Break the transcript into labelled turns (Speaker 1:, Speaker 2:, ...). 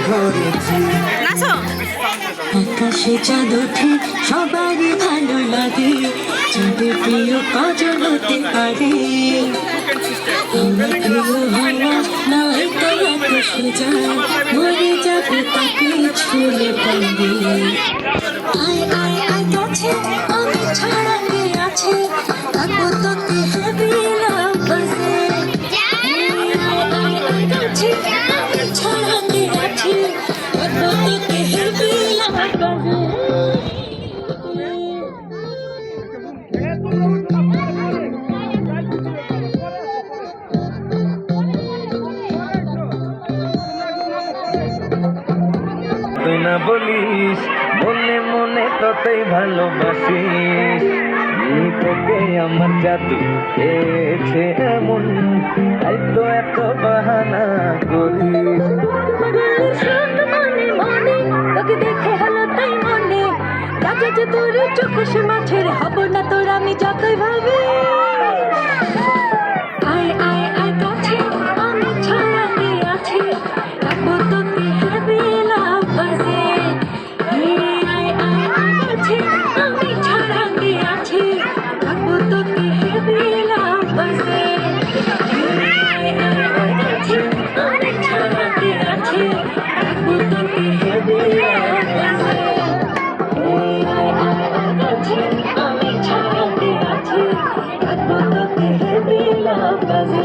Speaker 1: ধরেছি। আকাশে চাঁদ ওঠে সবারই ভালো লাগে, চাঁদের প্রিয় কজন হতে পারে। আমার প্রিয় হওয়া নয় তো এত সোজা, মরে যাবে তাকে ছুঁলে পাবে। আয় আয় আয় কাছে, আমি ছাড়া কে আছে, থাকবো তোকে হেবি লাভ বাজে। আয় আয় আয় কাছে, আমি ছাড়া কে আছে, থাকবো তোকে হেবি লাভ বাজে।
Speaker 2: তুই না বলিস মনে মনে ততই ভালোবাসিস, তোকে আমার জাদু পেয়েছে এমন, তাই তো এত বাহানা করিস।
Speaker 1: তোকে দেখে হলো তাই মনে, রাজা যে তোর চোখ সে মাছের হব না তোর আমি যতই ভাবি। আয় আয় আয় কাছে, আমি ছাড়া কে আছে, রাখবো তোকে হেবি লাভ বাজে। আয় আয় আয় কাছে, আমি ছাড়া কে আছে, রাখবো তোকে হেবি লাভ বাজে। আয় আয় আয় কাছে, আমি ছাড়া কে আছে, রাখবো তোকে হেবি লাভ বাজে। আয় আয় আয় কাছে, আমি ছাড়া কে আছে, রাখবো তোকে হেবি লাভ বাজে।